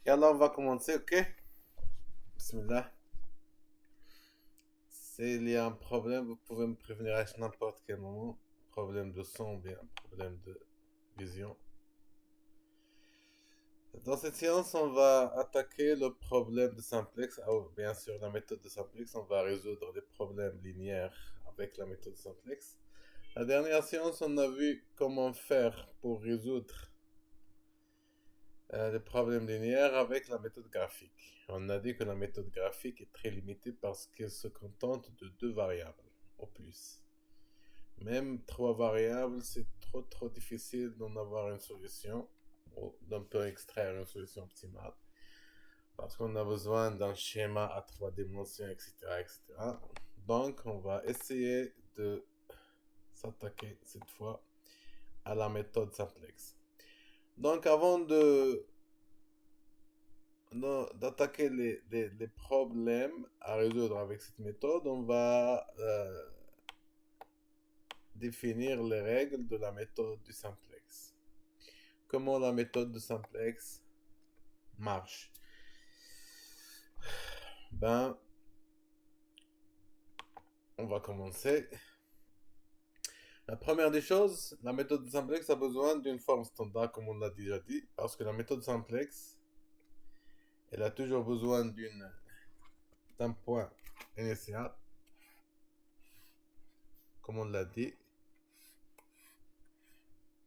Yallah, on va commencer, ok? Bismillah. S'il y a un problème, vous pouvez me prévenir à n'importe quel moment. Problème de son ou bien problème de vision. Dans cette séance, on va attaquer le problème de simplex. Bien sûr, la méthode de simplex. On va résoudre les problèmes linéaires avec la méthode de simplex. La dernière séance, on a vu comment faire pour résoudre les problèmes linéaires avec la méthode graphique. On a dit que la méthode graphique est très limitée parce qu'elle se contente de 2 variables au plus. Même 3 variables, c'est trop difficile d'en avoir une solution ou d'on peut extraire une solution optimale parce qu'on a besoin d'un schéma à 3 dimensions, etc., etc. Donc, on va essayer de s'attaquer cette fois à la méthode simplex. Donc, avant d'attaquer les problèmes à résoudre avec cette méthode, on va définir les règles de la méthode du simplex. Comment la méthode du simplex marche? On va commencer. La première des choses, la méthode du simplex a besoin d'une forme standard, comme on l'a déjà dit, parce que la méthode simplex, elle a toujours besoin d'un point initial, comme on l'a dit.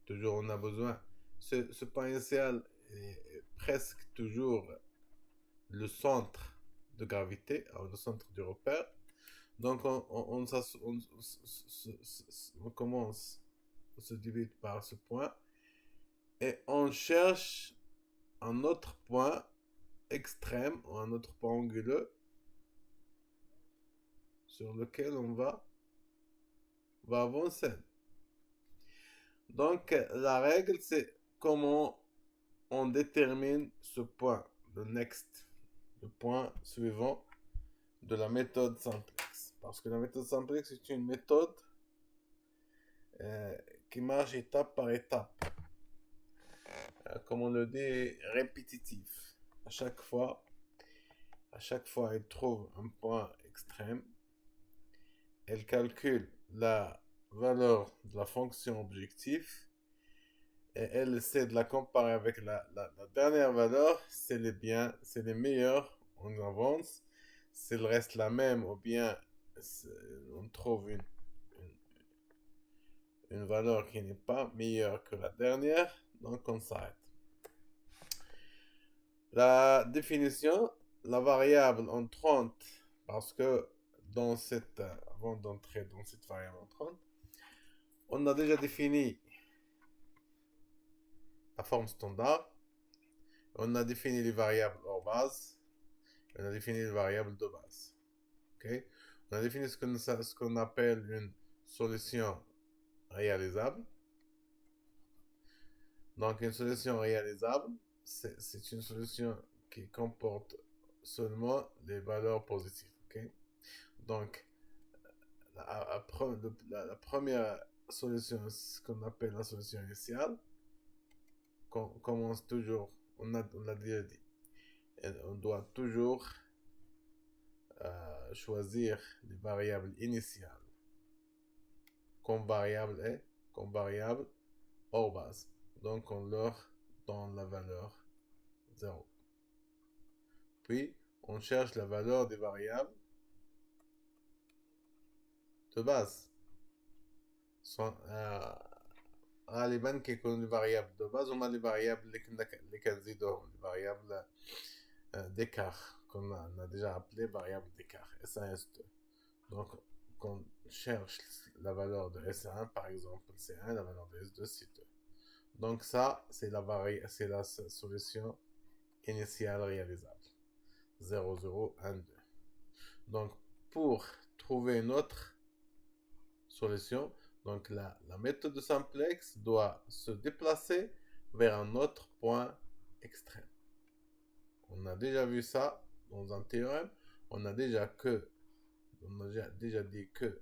Toujours, on a besoin. Ce point initial est presque toujours le centre de gravité, le centre du repère. Donc, on commence, on se divise par ce point et on cherche un autre point extrême ou un autre point anguleux sur lequel on va avancer. Donc, la règle, c'est comment on détermine ce point, le point suivant de la méthode simplex. Parce que la méthode simplex est une méthode qui marche étape par étape. Comme on le dit, répétitif. À chaque fois, elle trouve un point extrême. Elle calcule la valeur de la fonction objectif et elle essaie de la comparer avec la dernière valeur. C'est les meilleurs, on avance. S'il reste la même ou bien on trouve une valeur qui n'est pas meilleure que la dernière, donc on s'arrête. La définition, la variable entrante, parce que avant d'entrer dans cette variable entrante, on a déjà défini la forme standard, on a défini les variables hors base, on a défini les variables de base. Okay? On a défini ce qu'on appelle une solution réalisable. Donc une solution réalisable, c'est une solution qui comporte seulement les valeurs positives. Okay? Donc la première solution, ce qu'on appelle la solution initiale, commence toujours, on l'a déjà dit, on doit toujours choisir les variables initiales comme variable hors base. Donc on leur donne la valeur 0. Puis on cherche la valeur des variables de base. غالبا كيكون الفاريابل دو باز هما لي فاريابل اللي كنزيدوهم الفاريابل d'écart qu'on a déjà appelé variable d'écart S1 S2. Donc on cherche la valeur de S1 par exemple C1, la valeur de S2 C2. Donc ça c'est la solution initiale réalisable 0 0 1 2. Donc pour trouver une autre solution, donc la méthode de simplex doit se déplacer vers un autre point extrême. On a déjà vu ça dans un théorème. On a déjà dit que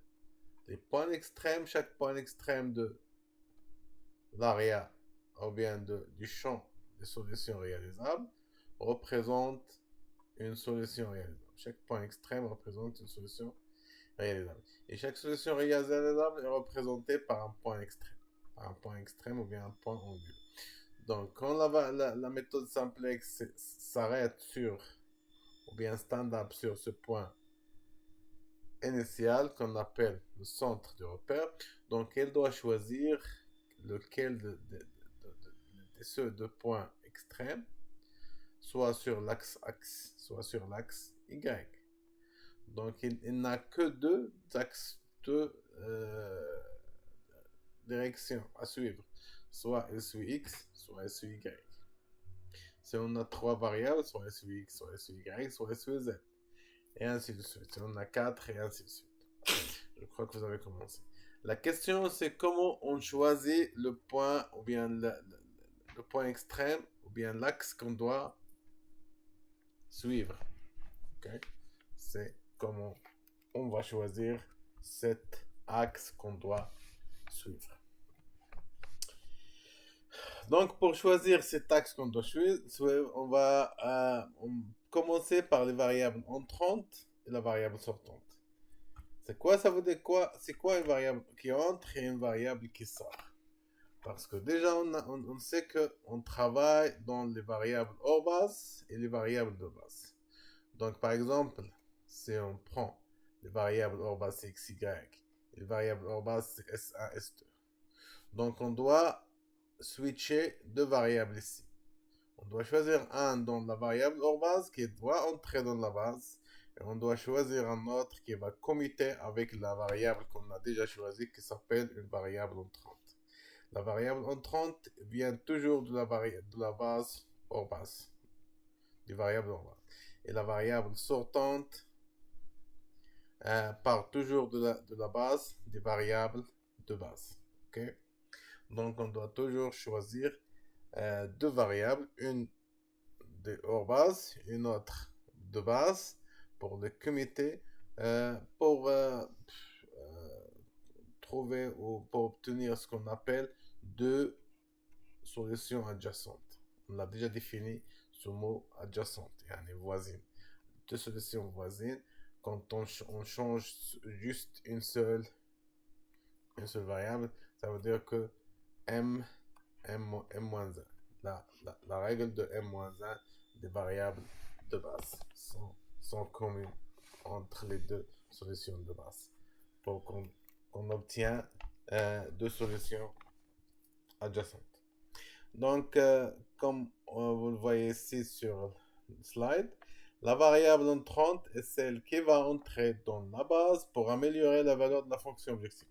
les points extrêmes, chaque point extrême de l'area ou bien du champ des solutions réalisables représente une solution réalisable. Chaque point extrême représente une solution réalisable. Et chaque solution réalisable est représentée par un point extrême. Par un point extrême ou bien un point anguleux. Donc, quand la méthode simplex s'arrête sur, ou bien stand-up sur ce point initial qu'on appelle le centre du repère, donc elle doit choisir lequel de ces deux points extrêmes, soit sur l'axe X, soit sur l'axe Y. Donc il n'a que deux axes, deux directions à suivre. Soit elle suit X, soit elle suit Y. Si on a trois variables, soit elle suit X, soit elle suit Y, soit elle suit Z. Et ainsi de suite. Si on a 4 et ainsi de suite. Je crois que vous avez commencé. La question, c'est comment on choisit le point, ou bien le point extrême, ou bien l'axe qu'on doit suivre. Okay? C'est comment on va choisir cet axe qu'on doit suivre. Donc, pour choisir cet axe qu'on doit suivre, on va commencer par les variables entrantes et la variable sortante. C'est quoi, ça veut dire quoi? C'est quoi une variable qui entre et une variable qui sort? Parce que déjà, on sait qu'on travaille dans les variables hors base et les variables de base. Donc, par exemple, si on prend les variables hors base, c'est x, y, et les variables hors base, c'est s1, s2. Donc, on doit switcher deux variables ici. On doit choisir un dans la variable hors base qui doit entrer dans la base. Et on doit choisir un autre qui va commuter avec la variable qu'on a déjà choisie qui s'appelle une variable entrante. La variable entrante vient toujours de la base hors base. Du variable hors base. Et la variable sortante part toujours de la base des variables de base. Okay? Donc on doit toujours choisir deux variables, une de hors base, une autre de base, pour le commuter, pour trouver ou pour obtenir ce qu'on appelle deux solutions adjacentes. On l'a déjà défini ce mot adjacente, yani voisine. Deux solutions voisines, quand on change juste une seule variable, ça veut dire que m-1. La règle de m-1 des variables de base sont communes entre les deux solutions de base pour qu'on obtient deux solutions adjacentes. Donc, comme vous le voyez ici sur le slide, la variable entrante est celle qui va entrer dans la base pour améliorer la valeur de la fonction objective.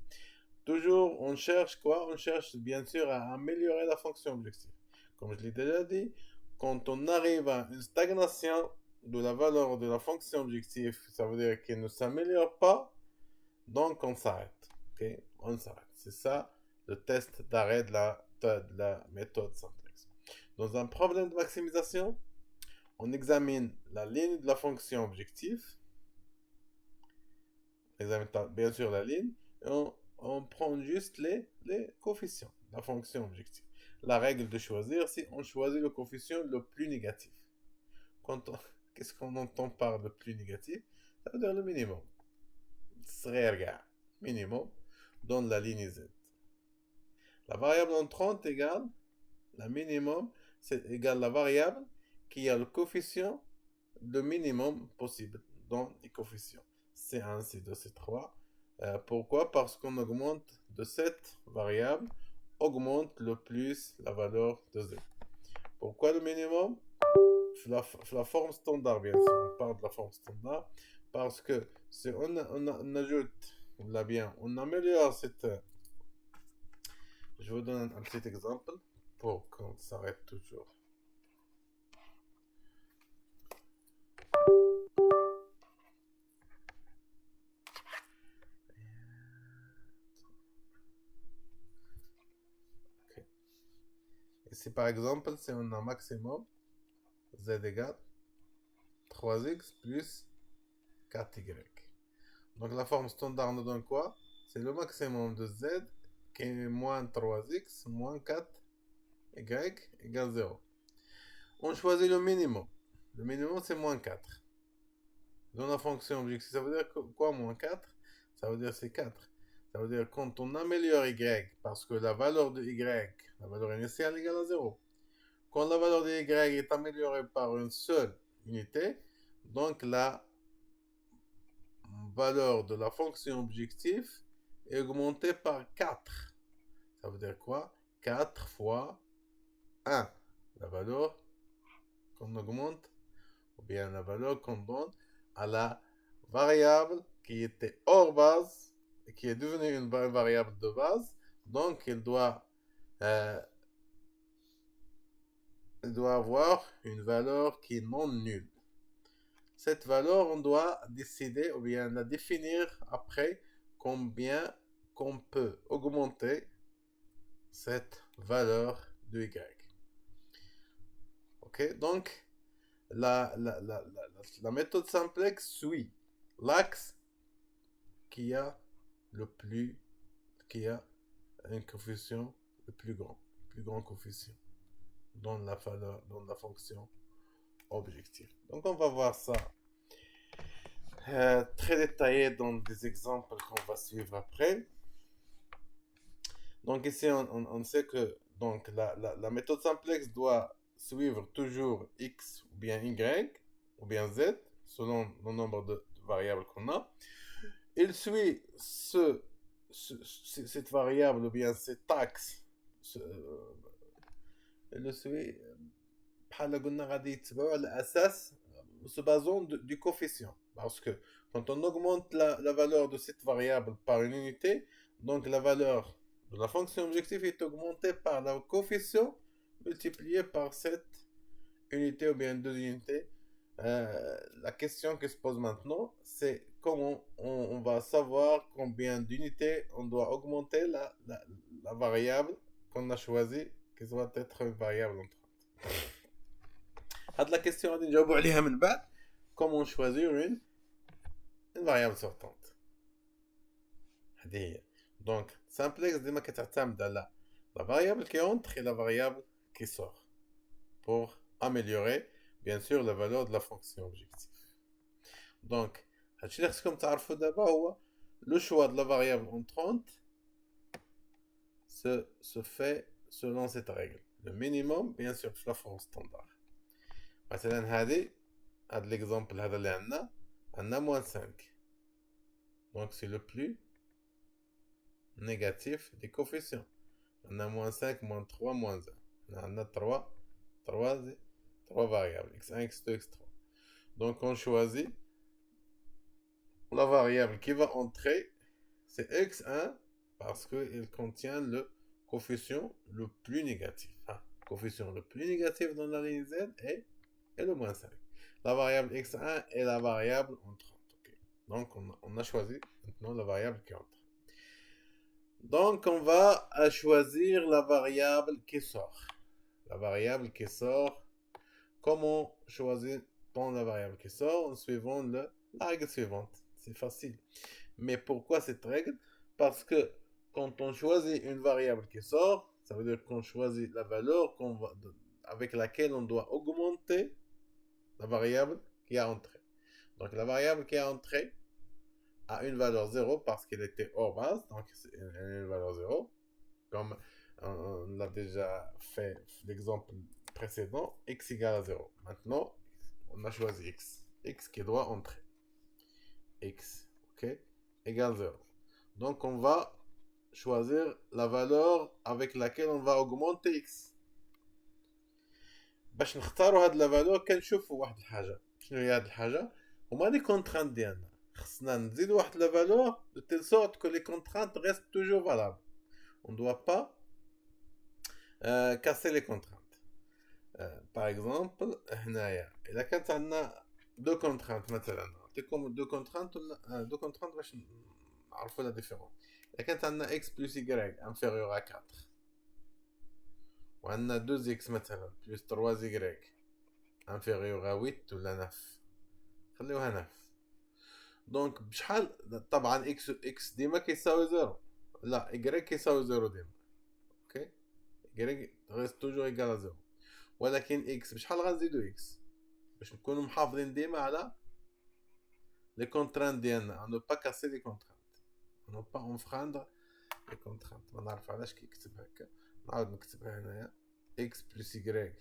Toujours, on cherche quoi? On cherche bien sûr à améliorer la fonction objective. Comme je l'ai déjà dit, quand on arrive à une stagnation de la valeur de la fonction objective, ça veut dire qu'elle ne s'améliore pas, donc on s'arrête. Okay? On s'arrête. C'est ça le test d'arrêt de la méthode simplex. Dans un problème de maximisation, on examine la ligne de la fonction objective, on examine bien sûr la ligne, et on prend juste les coefficients de la fonction objective. La règle de choisir, si on choisit le coefficient le plus négatif. Qu'est-ce qu'on entend par le plus négatif? Ça veut dire le minimum. Minimum dans la ligne Z. La variable entrante égale la minimum, c'est égal la variable qui a le coefficient de minimum possible dans les coefficients. C1, C2, C3. Pourquoi? Parce qu'on augmente de cette variable, augmente le plus la valeur de Z. Pourquoi le minimum? La forme standard, bien sûr. On parle de la forme standard parce que si on ajoute, on améliore cette... Je vous donne un petit exemple pour qu'on s'arrête toujours. Okay. Ici, par exemple, si on a maximum, z égale 3x plus 4y. Donc la forme standard nous donne quoi? C'est le maximum de z qui est moins 3x moins 4y égale 0. On choisit le minimum. Le minimum, c'est moins 4. Dans la fonction objectif, ça veut dire quoi, moins 4? Ça veut dire c'est 4. Ça veut dire quand on améliore y, parce que la valeur de y, la valeur initiale égale à 0. Quand la valeur de y est améliorée par une seule unité, donc la valeur de la fonction objectif est augmentée par 4. Ça veut dire quoi? 4 fois 1. La valeur qu'on augmente, ou bien la valeur qu'on donne à la variable qui était hors base et qui est devenue une variable de base. Donc, elle doit avoir une valeur qui est non nulle. Cette valeur, on doit décider ou bien la définir après combien qu'on peut augmenter cette valeur de y. Ok, donc la méthode simplex suit l'axe qui a un coefficient le plus grand coefficient dans la fonction objectif. Donc on va voir ça très détaillé dans des exemples qu'on va suivre après. Donc ici on sait que donc la méthode simplex doit suivre toujours x ou bien y ou bien z selon le nombre de variables qu'on a. Il suit cette variable ou bien cet axe. Il le suit بحال قلنا غادي يتبعوا على اساس se basant du coefficient, parce que quand on augmente la valeur de cette variable par une unité, donc la valeur de la fonction objectif est augmentée par le coefficient multiplié par cette unité ou bien deux unités. La question qui se pose maintenant, c'est comment on va savoir combien d'unités on doit augmenter la variable qu'on a choisie, qui doit être une variable entrante. هاد la question غادي نجاوبوا عليها من بعد. Comment choisir une variable sortante. هذه هي. Donc simplex ديما كتعتمد على la variable qui entre et la variable qui sort pour améliorer bien sûr la valeur de la fonction objectif. Donc هادشي اللي خصكم تعرفوا دابا هو le choix de la variable entrante se fait selon cette règle. Le minimum bien sûr في la forme standard. مثلا هذا l'exemple هذا اللي عندنا moins 5. Donc c'est le plus négatif des coefficients. On a moins 5, moins 3, moins 1. On a 3 variables, x1, x2, x3. Donc on choisit la variable qui va entrer, c'est x1 parce qu'il contient le coefficient le plus négatif. Le coefficient le plus négatif dans la ligne Z est le moins 5. La variable x1 est la variable entrante. Okay. Donc on a choisi maintenant la variable qui entre. Donc on va choisir la variable qui sort. La variable qui sort. Comment choisit-on la variable qui sort? En suivant la règle suivante. C'est facile. Mais pourquoi cette règle? Parce que quand on choisit une variable qui sort, ça veut dire qu'on choisit la valeur avec laquelle on doit augmenter la variable qui a entré. Donc la variable qui a entré a une valeur 0 parce qu'elle était hors base, donc c'est une valeur 0. Comme on l'a déjà fait l'exemple précédent, x égale à 0. Maintenant, on a choisi x qui doit entrer. X, ok, égale 0. Donc on va choisir la valeur avec laquelle on va augmenter x. باش نختاروا هاد لا فالور كنشوفوا واحد الحاجه. شنو هي هاد الحاجه؟ هما لي كونترانت ديالنا. خصنا نزيدوا واحد لا فالور de telle sorte que les contraintes restent toujours valables. On ne doit pas casser les contraintes. Par exemple, هنايا اذا كانت عندنا deux contraintes مثلا نعطيكم deux contraintes باش نعرفوا لا ديفيرونس. اذا كانت عندنا x plus y inférieur à 4 وعندنا 2x مثلا plus 3y inférieur à 8 ولا 9 خليوها 9. دونك بشحال طبعا x ديما كيساوي 0 لا y كيساوي 0 ديما اوكي y reste toujours égal à 0 ولكن x بشحال غنزيدو x باش نكونوا محافظين ديما على لي كونترانت ديالنا ان با كاسي لي كونترانت ان با انفراندر لي كونترانت. ما نعرف علاش كيكتب هكا، نعاود نكتبها هنايا x plus y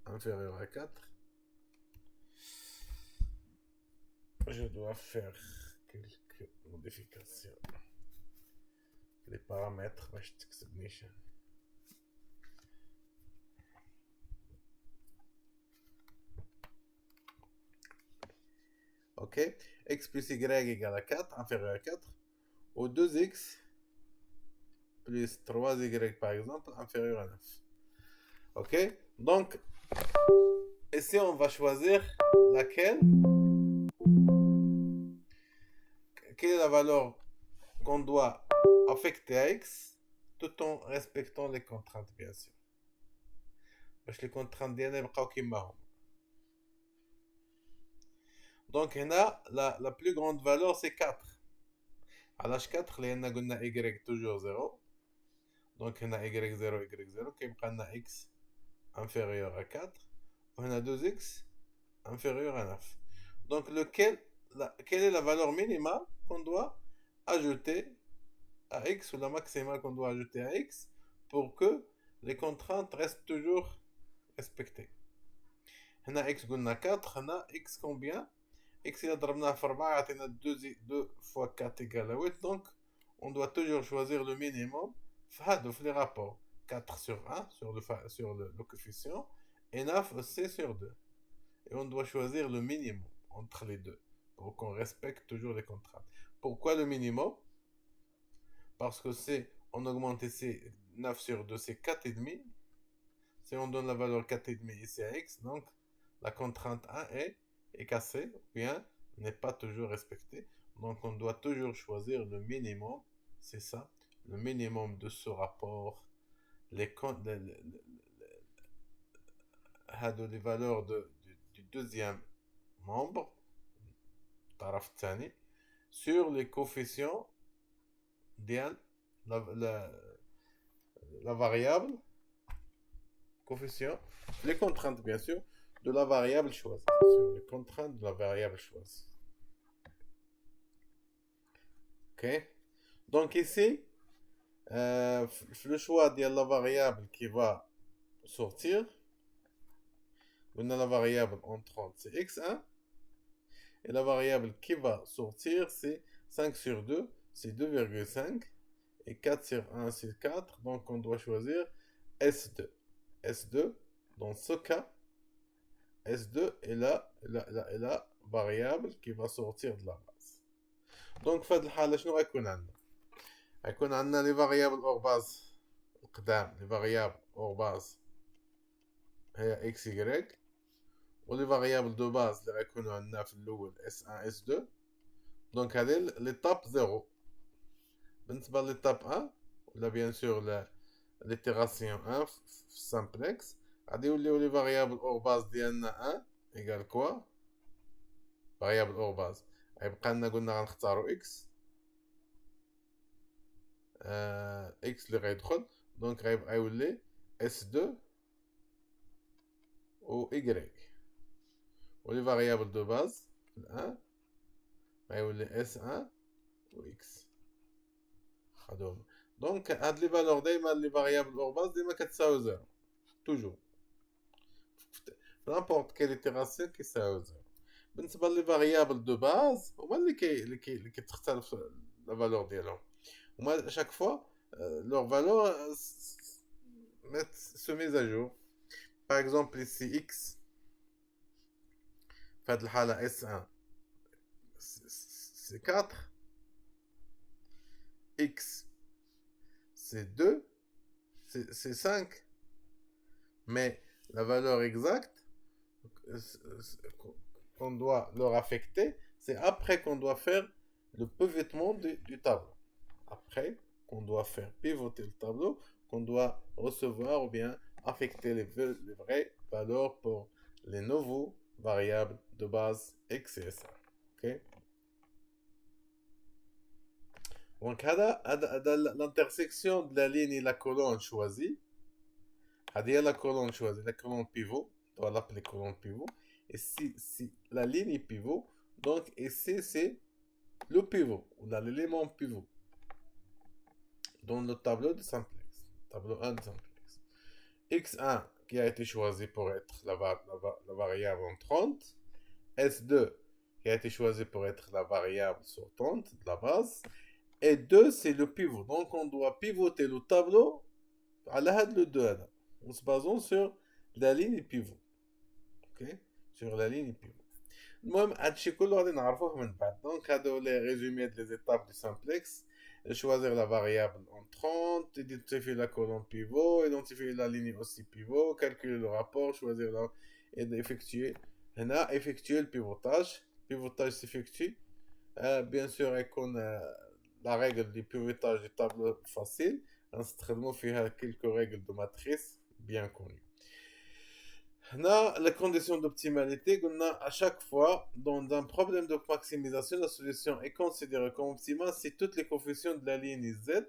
inférieur à 4. Je dois faire quelques modifications. Les paramètres باش تكتبنيش. Ok, x plus y égale à 4, inférieur à 4, ou 2x plus 3y par exemple, inférieur à 9. Ok, donc ici on va choisir laquelle, quelle est la valeur qu'on doit affecter à x tout en respectant les contraintes bien sûr. باش les contraintes ديالنا يبقاو كيما هما. Donc هنا la plus grande valeur c'est 4. علاش 4 لان قلنا y toujours 0. Donc هنا y0 y0 كيبقى لنا x inférieur à 4 وهنا 2x inférieur à 9. Donc quelle est la valeur minimale qu'on doit ajouter à x ou la maximale qu'on doit ajouter à x pour que les contraintes restent toujours respectées. هنا x قلنا 4 هنا x combien x إلا ضربناه في 4 يعطينا 2 fois 4 égale à 8. Donc on doit toujours choisir le minimum في les rapports 4 sur 1 sur le coefficient et 9 aussi sur 2. Et on doit choisir le minimum entre les deux pour qu'on respecte toujours les contraintes. Pourquoi le minimum? Parce que on augmente ici 9 sur 2, c'est 4,5. Si on donne la valeur 4,5 ici à x, donc la contrainte 1 est cassée, ou bien n'est pas toujours respectée. Donc on doit toujours choisir le minimum, c'est ça, le minimum de ce rapport. Les valeurs du deuxième membre, taraf tani, sur les coefficients ديال la variable coefficient, les contraintes bien sûr de la variable choisie, sur les contraintes de la variable choisie. Ok, donc ici le choix de la variable qui va sortir, on a la variable entrante c'est x1 et la variable qui va sortir c'est 5 sur 2 c'est 2,5 et 4 sur 1 c'est 4. Donc on doit choisir S2. S2 dans ce cas S2 est la variable qui va sortir de la base. Donc في هذه الحالة شنو غيكون عندنا؟ غيكون عندنا les variables hors base القدام les variables hors base هي x y و les variables de base اللي غيكونوا عندنا في الأول S1 S2. Donc هذه l'étape 0. بالنسبة للتاب 1 ولا بيان سور ليتيراسيون 1 في السامبلكس غادي يوليو لي فاريابل اور باز ديالنا 1 ايكال كوا فاريابل اور باز غيبقى لنا قلنا غنختارو اكس اكس اللي غيدخل. دونك غيبقى يولي اس 2 و ايكغيك ولي فاريابل دو باز في الان غيولي اس 1 و اكس. هادوما دونك هاد لي فالور دايما لي فاريابل اور باز ديما كتساوي زيرو توجور نابورت كيل ايتيراسيون كيساوي زيرو. بالنسبه لي فاريابل دو باز هما اللي كتختلف لا فالور ديالهم هما شاك فوا لور فالور se mise à jour. Par exemple ici x في هاد الحاله S1 c'est 4, x c'est 2, c'est 5, mais la valeur exacte qu'on doit leur affecter, c'est après qu'on doit faire le pivotement du tableau. Après qu'on doit faire pivoter le tableau, qu'on doit recevoir ou bien affecter les vraies valeurs pour les nouveaux variables de base x et s. Ok? Donc l'intersection de la ligne et la colonne choisie. هذه هي la colonne choisie, la colonne pivot doit l'appeler colonne pivot. Et si la ligne est pivot, donc ici c'est le pivot, ou l'élément pivot, dans le tableau de simplex, tableau 1 de simplex. X1 qui a été choisi pour être la variable entrante, S2 qui a été choisi pour être la variable sortante de la base, et 2 c'est le pivot. Donc on doit pivoter le tableau à l'ahad le 2 en se basant sur la ligne pivot. Ok, sur la ligne pivot. المهم هادشي كله غادي نعرفوه من بعد. دونك هادو لي ريزومي ديال لي زيتاب دو سامبلكس. Choisir la variable entrante, identifier la colonne pivot, identifier la ligne aussi pivot, calculer le rapport, choisir la... et effectuer. Effectuer le pivotage. Pivotage s'effectue. Bien sûr, avec la règle du pivotage du tableau facile. On a quelques règles de matrice bien connues. La condition d'optimalité, à chaque fois, dans un problème de maximisation, la solution est considérée comme optimale si toutes les coefficients de la ligne Z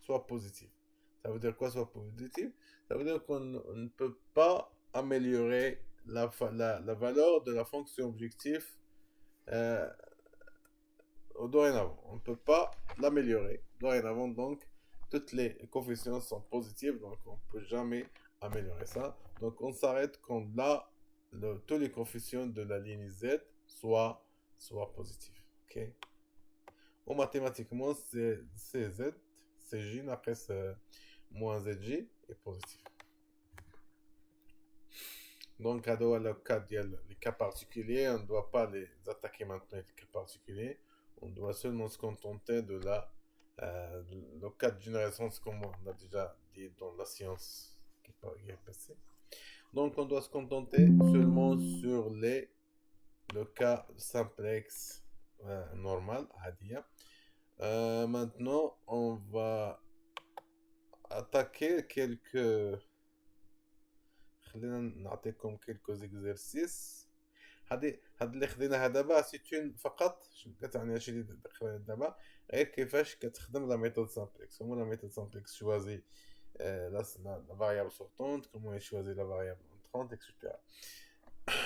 soient positifs. Ça veut dire quoi soit positif? Ça veut dire qu'on ne peut pas améliorer la valeur de la fonction objectif dorénavant. On ne peut pas l'améliorer dorénavant, donc toutes les coefficients sont positifs, donc on ne peut jamais améliorer ça. Donc on s'arrête quand là tous les coefficients de la ligne Z soient positifs. Ok. Ou mathématiquement c'est CZ, CJ après moins ZJ est positif. Donc le les cas particuliers, on ne doit pas les attaquer maintenant les cas particuliers. On doit seulement se contenter de le cas de génération, comme on a déjà dit dans la science qui est passée. Donc on doit se contenter seulement sur le cas simplex normal, Hadia. Maintenant on va attaquer quelques exercices. هاد اللي خديناها دابا سيتون فقط كتعني هادشي اللي خدينا دابا غير كيفاش كتخدم لا ميثود سامبلكس. هما لا ميثود سامبلكس شوازي la variable sortante, comment choisir la variable entrante, etc.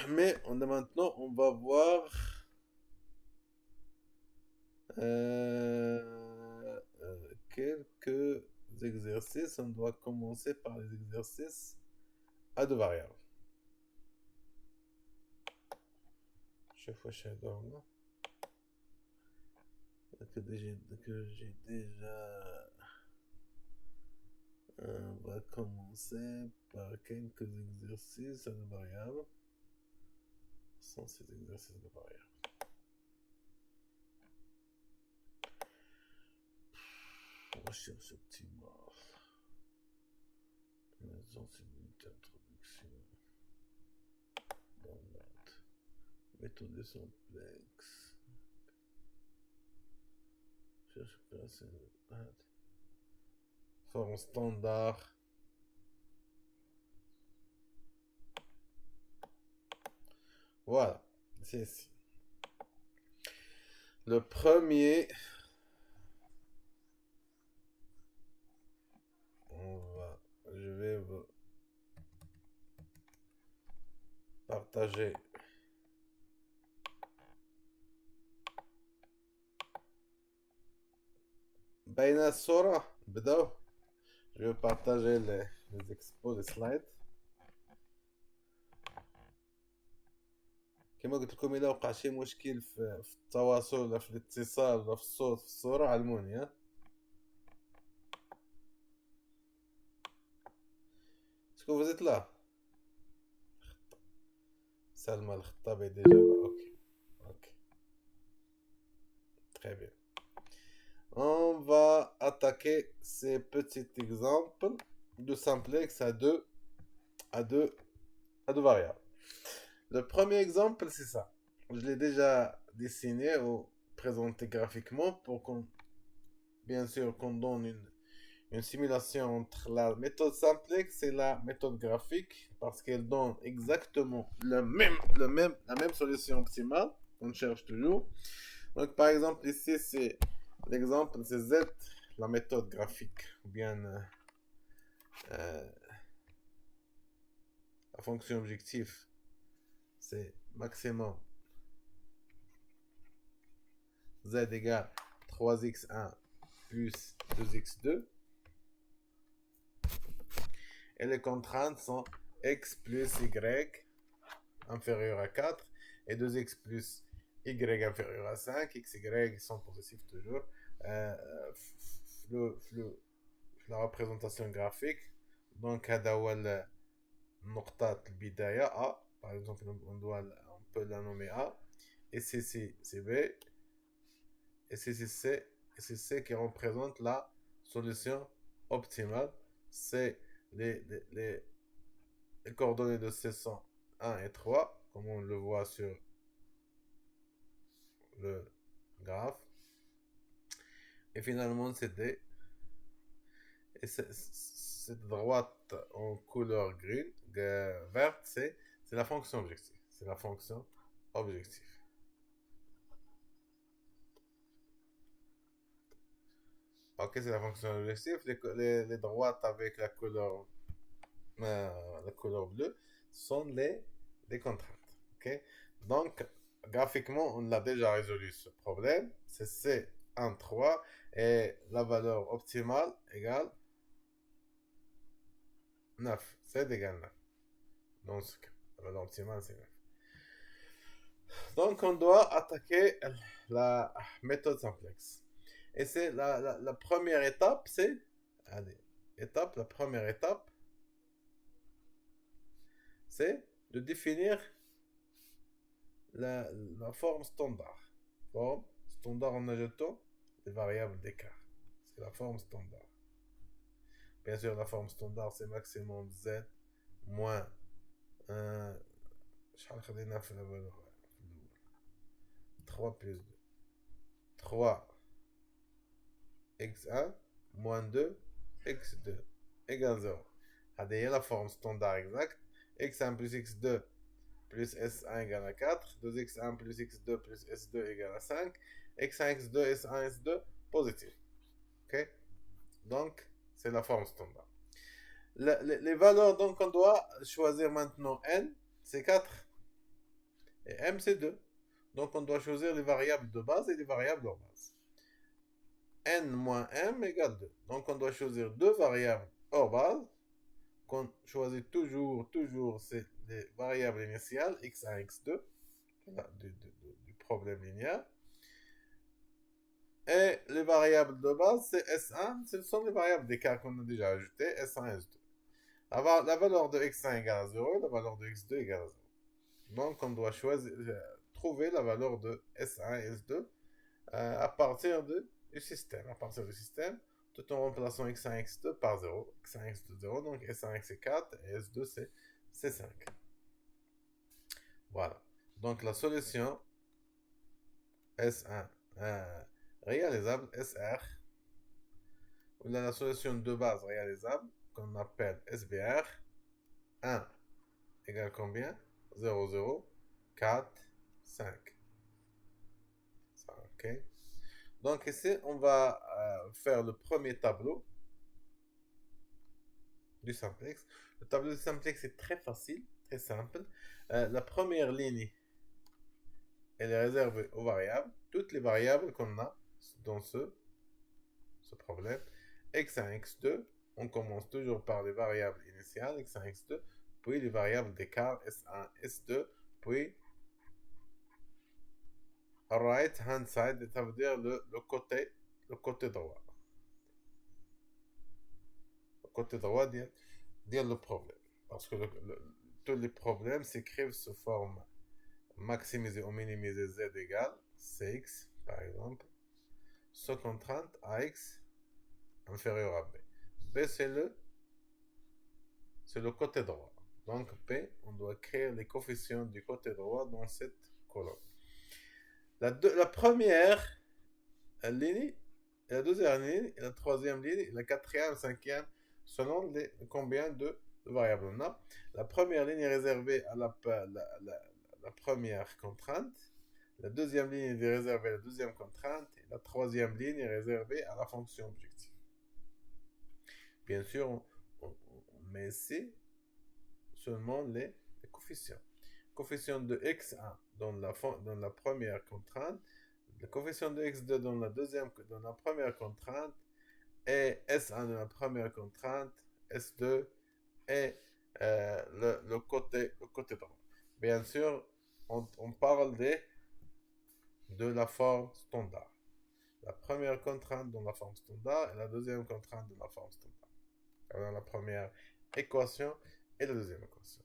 Mais maintenant, on va voir quelques exercices. On doit commencer par les exercices à deux variables. Chaque fois, je que j'ai déjà... On va commencer par quelques exercices à deux variables. Sans ces exercices de variables. Recherche optimale. Sensibilité, introduction. Download. Méthode simplex. Cherche opérationnelle. Forme standard. Voilà, c'est ici. Le premier, je vais vous partager Baina Sora, بداو. Je vais partager les expos, les slides. كما قلت لكم الا وقع شي مشكل في التواصل ولا في الاتصال ولا في الصوت في الصورة علموني. ها شكون فزت لا سلمى الخطابي ديجا لا. ok très bien. On va attaquer ces petits exemples de simplex à deux variables. Le premier exemple, c'est ça. Je l'ai déjà dessiné ou présenté graphiquement pour qu'on, bien sûr, qu'on donne une simulation entre la méthode simplex et la méthode graphique parce qu'elle donne exactement la même solution optimale qu'on cherche toujours. Donc, par exemple, ici, c'est l'exemple, c'est Z, la méthode graphique, ou bien fonction objectif, c'est maximum z égale 3x1 plus 2x2. Et les contraintes sont x plus y inférieur à 4 et 2x plus y inférieur à 5. X, y sont positifs toujours. La représentation graphique. Donc, هذا هو النقطة البداية A. Par exemple, on peut la nommer A. Et ceci, c'est B. Et ceci, c'est C. Et c'est C qui représente la solution optimale. C'est les coordonnées de C sont 1 et 3, comme on le voit sur le graphe. Et finalement, c'est D. Et cette droite en couleur verte, c'est la fonction objective. C'est la fonction objective. Ok, c'est la fonction objective. Les droites avec la couleur bleue sont les contraintes. Ok, donc graphiquement, on a déjà résolu ce problème. C'est C1, 3 et la valeur optimale égale 9. Z égale 9. Dans ce cas, la valeur optimale, c'est 9. Donc, on doit attaquer la méthode simplex. Et c'est la première étape, c'est... Allez, la première étape, c'est de définir la forme standard. Forme standard en ajoutant des variables d'écart. C'est la forme standard. Bien sûr, la forme standard, c'est maximum z moins 3 plus 2. 3 x1 moins 2 x2 égale 0. هذه la forme standard exacte. x1 plus x2 plus s1 égale à 4. 2x1 plus x2 plus s2 égale à 5. x1, x2, s1, s2 positif. Ok? Donc, c'est la forme standard. Les valeurs, donc, on doit choisir maintenant n, c'est 4. Et m, c'est 2. Donc, on doit choisir les variables de base et les variables hors base. N moins m égale 2. Donc, on doit choisir deux variables hors base. Qu'on choisit toujours, c'est les variables initiales, x1, x2, du problème linéaire. Et les variables de base, c'est S1, ce sont les variables d'écart qu'on a déjà ajoutées, S1 et S2. La valeur de x1 égale à 0 et la valeur de x2 égale à 0. Donc, on doit trouver la valeur de S1 et S2 à partir du système. Tout en remplaçant x1 et x2 par 0. x1 et x2, 0. Donc, S1 c'est 4 et S2 c'est 5. Voilà. Donc, la solution S1 réalisable, SR, ou la solution de base réalisable, qu'on appelle SBR, 1 égale combien? 0, 0, 4, 5. Ça, ok. Donc ici, on va faire le premier tableau du simplex. Le tableau du simplex est très facile, très simple. La première ligne, elle est réservée aux variables. Toutes les variables qu'on a dans ce problème. x1, x2, on commence toujours par les variables initiales, x1, x2, puis les variables d'écart, s1, s2, puis right hand side, ça veut dire le côté droit. Le côté droit dit le problème. Parce que tous les problèmes s'écrivent sous forme maximiser ou minimiser z égale cx, par exemple, sous contrainte ax inférieur à b. B, c'est le côté droit. Donc, B, on doit créer les coefficients du côté droit dans cette colonne. La première ligne, la deuxième ligne, la troisième ligne, la quatrième, cinquième, selon combien de variables on a. La première ligne est réservée à la première contrainte. La deuxième ligne est réservée à la deuxième contrainte. Et la troisième ligne est réservée à la fonction objective. Bien sûr, on met ici seulement les coefficients. Coefficient de x1 dans la première contrainte, le coefficient de x2 dans la première contrainte, et S1 dans la première contrainte, S2 et le côté droit. Bien sûr, on parle de la forme standard. La première contrainte dans la forme standard et la deuxième contrainte dans la forme standard. Alors, la première équation et la deuxième équation.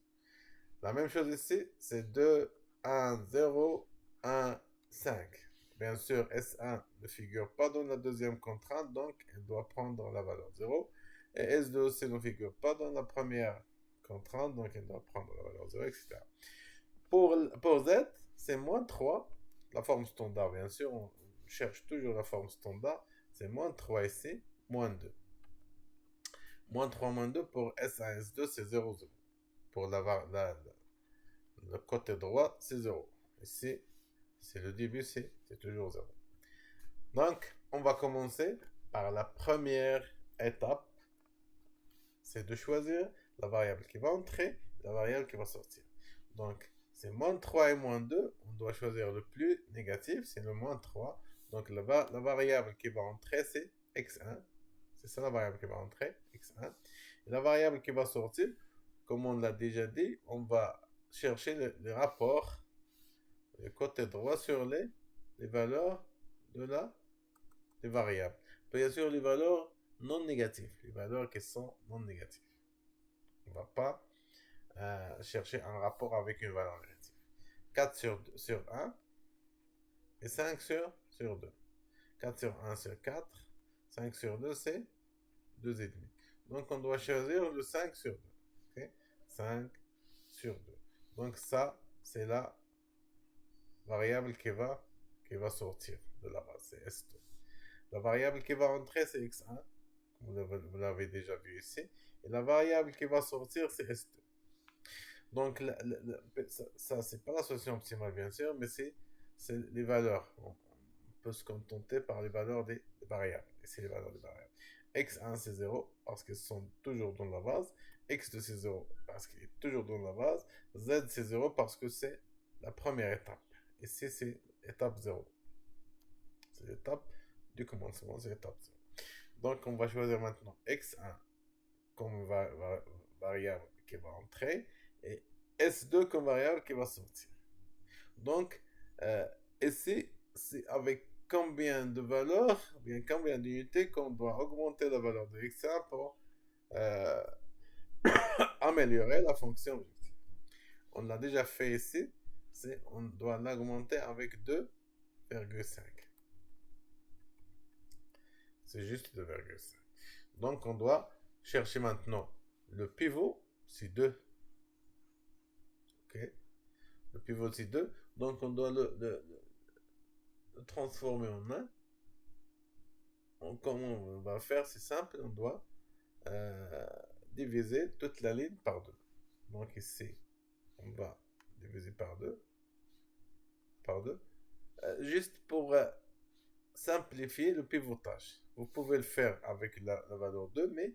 La même chose ici, c'est 2, 1, 0, 1, 5. Bien sûr, S1 ne figure pas dans la deuxième contrainte, donc elle doit prendre la valeur 0. Et S2 aussi ne figure pas dans la première contrainte, donc elle doit prendre la valeur 0, etc. Pour Z, c'est moins 3, la forme standard, bien sûr, on cherche toujours la forme standard, c'est moins 3 ici, moins 2. Moins 3, moins 2, pour S1, S2, c'est 0, 0. Pour le côté droit, c'est 0. Ici, c'est le début, c'est toujours 0. Donc, on va commencer par la première étape, c'est de choisir la variable qui va entrer et la variable qui va sortir. Donc, c'est moins 3 et moins 2, on doit choisir le plus négatif, c'est le moins 3. Donc, la variable qui va entrer, c'est x1. C'est ça la variable qui va entrer, x1. Et la variable qui va sortir, comme on l'a déjà dit, on va chercher le rapport, le côté droit sur les valeurs des variables. Bien sûr, les valeurs non négatives, les valeurs qui sont non négatives. On ne va pas chercher un rapport avec une valeur négative. 4 sur 1 et 5 sur 2. 4 sur 1 sur 4, 5 sur 2, c'est 2,5. Donc, on doit choisir le 5 sur 2. Okay? 5 sur 2. Donc, ça, c'est la variable qui va sortir de la base, c'est S2. La variable qui va entrer, c'est X1, vous l'avez déjà vu ici. Et la variable qui va sortir, c'est S2. Donc, ça c'est pas la solution optimale, bien sûr, mais c'est les valeurs. On peut se contenter par les valeurs des variables. Et c'est les valeurs des variables. X1, c'est 0, parce qu'ils sont toujours dans la base. X2, c'est 0, parce qu'il est toujours dans la base. Z, c'est 0, parce que c'est la première étape. Ici, c'est étape 0. C'est l'étape du commencement, c'est l'étape 0. Donc, on va choisir maintenant x1 comme variable qui va entrer et s2 comme variable qui va sortir. Donc, ici, c'est avec combien de valeurs, bien combien d'unités qu'on doit augmenter la valeur de x1 pour améliorer la fonction objective. On l'a déjà fait ici, on doit l'augmenter avec 2,5. C'est juste 2,5. Donc, on doit chercher maintenant le pivot, c'est 2. Ok. Le pivot, c'est 2. Donc, on doit le transformer en 1. Comment on va faire? C'est simple. On doit diviser toute la ligne par 2. Donc, ici, on va diviser par 2. Juste pour simplifier le pivotage. Vous pouvez le faire avec la valeur 2, mais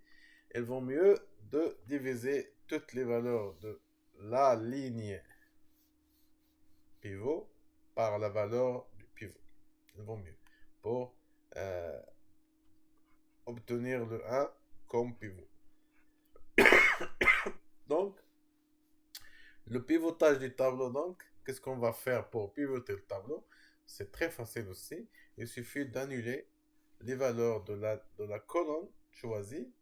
il vaut mieux de diviser toutes les valeurs de la ligne pivot par la valeur du pivot. Il vaut mieux pour obtenir le 1 comme pivot. Donc, le pivotage du tableau, donc, qu'est-ce qu'on va faire pour pivoter le tableau? C'est très facile aussi. Il suffit d'annuler les valeurs de la colonne choisie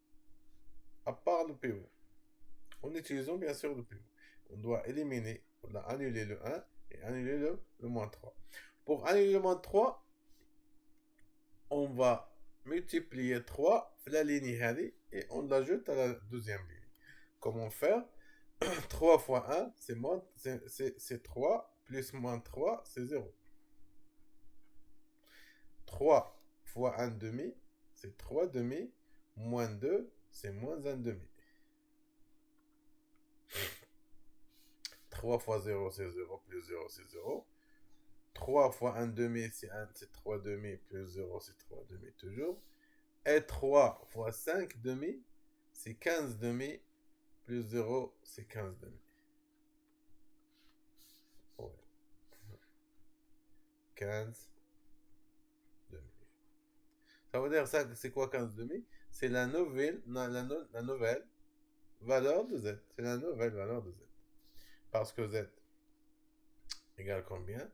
à part le pivot. En utilisant bien sûr le pivot. On doit éliminer, on doit annuler le 1 et annuler le moins 3. Pour annuler le moins 3, on va multiplier 3 la ligne et on l'ajoute à la deuxième ligne. Comment faire? 3 fois 1, c'est 3, plus moins 3, c'est 0. 3 fois 1 demi, c'est 3 demi, moins 2, c'est moins 1 demi. 3 fois 0, c'est 0, plus 0, c'est 0. 3 fois 1 demi, c'est 3 demi, plus 0, c'est 3 demi toujours. Et 3 fois 5 demi, c'est 15 demi, plus 0, c'est 15 demi. Ouais. 15 demi. Ça veut dire ça, c'est quoi 15 demi? C'est la nouvelle valeur de z. C'est la nouvelle valeur de z. Parce que z égale combien?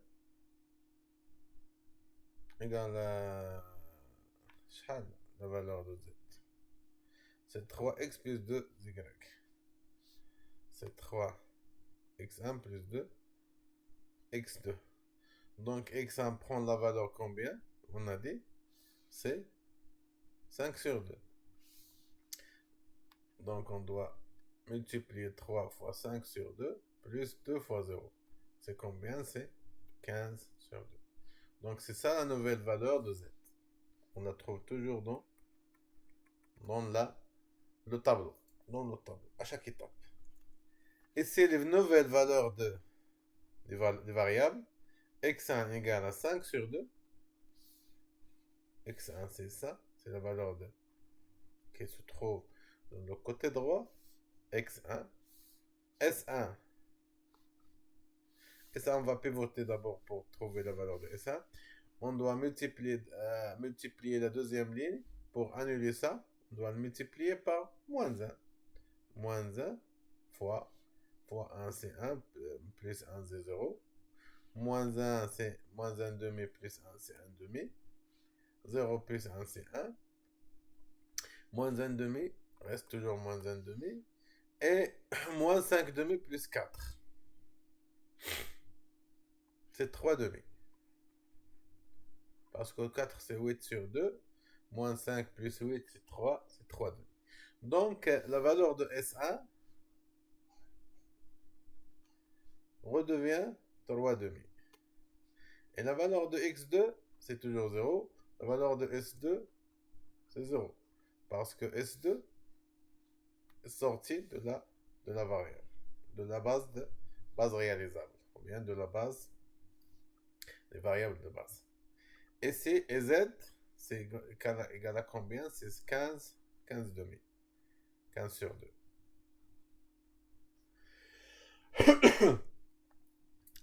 Égale à la valeur de z. C'est 3x plus 2y. C'est 3x1 plus 2x2. Donc x1 prend la valeur combien? On a dit c'est 5 sur 2. Donc on doit multiplier 3 fois 5 sur 2 plus 2 fois 0. C'est combien? C'est 15 sur 2. Donc c'est ça la nouvelle valeur de z. On la trouve toujours dans le tableau. Dans le tableau, à chaque étape. Et c'est les nouvelles valeurs des variables. x1 égale à 5 sur 2. x1 c'est ça. C'est la valeur qui se trouve dans le côté droit. x1. S1. Et ça, on va pivoter d'abord pour trouver la valeur de S1. On doit multiplier la deuxième ligne. Pour annuler ça, on doit le multiplier par moins 1. Moins 1 fois 1, c'est 1, plus 1, c'est 0. Moins 1, c'est moins 1 demi, plus 1, c'est 1 demi. 0 plus 1, c'est 1. Moins 1 demi, reste toujours moins 1 demi. Et moins 5 demi plus 4. C'est 3 demi. Parce que 4, c'est 8 sur 2. Moins 5 plus 8, c'est 3. C'est 3 demi. Donc, la valeur de S1 redevient 3 demi. Et la valeur de X2, c'est toujours 0. La valeur de S2, c'est 0. Parce que S2 est sorti de la variable. De la base réalisable. Ou bien de la base des variables de base. Et C et Z, c'est égal à combien? C'est 15 demi. 15 sur 2.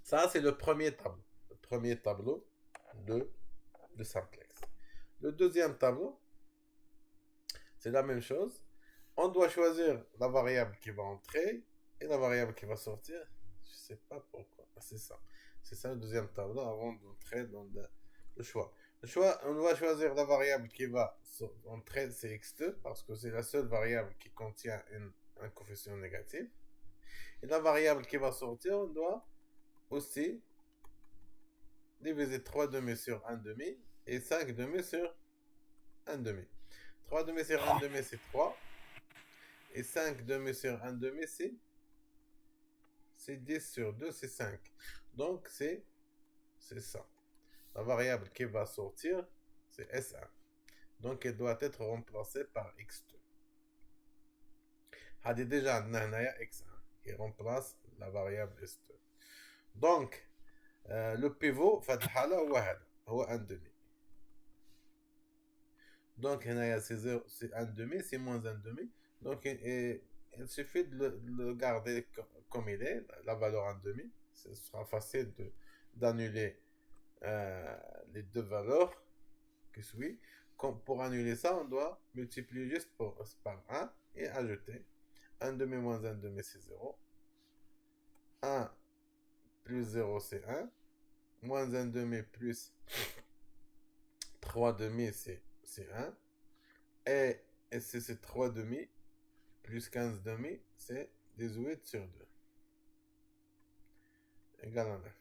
Ça, c'est le premier tableau. Le premier tableau de simplex. Le deuxième tableau, c'est la même chose. On doit choisir la variable qui va entrer et la variable qui va sortir. Je ne sais pas pourquoi. C'est ça. C'est ça le deuxième tableau avant d'entrer dans le choix. On doit choisir la variable qui va entrer, c'est x2, parce que c'est la seule variable qui contient un coefficient négatif. Et la variable qui va sortir, on doit aussi diviser 3 demi sur 1 demi et 5 demi sur 1 demi. 3 demi sur 1 demi, c'est 3. Et 5 demi sur 1 demi, c'est 10 sur 2, c'est 5. Donc, c'est ça. La variable qui va sortir, c'est S1. Donc, elle doit être remplacée par X2. هذه déjà عندنا X1 qui remplace la variable S2. Donc, le pivot في هذه الحالة هو 1 demi. Donc, c'est 1 demi, c'est moins 1 demi. Donc, il suffit de le garder comme il est, la valeur 1 demi. Ce sera facile d'annuler les deux valeurs qui suivent. Pour annuler ça, on doit multiplier juste par 1 et ajouter 1 demi moins 1 demi, c'est 0. 1 plus 0, c'est 1. Moins 1 demi plus 3 demi, c'est 1. Et c'est 3 demi plus 15 demi, c'est 18 sur 2. Égal à 9.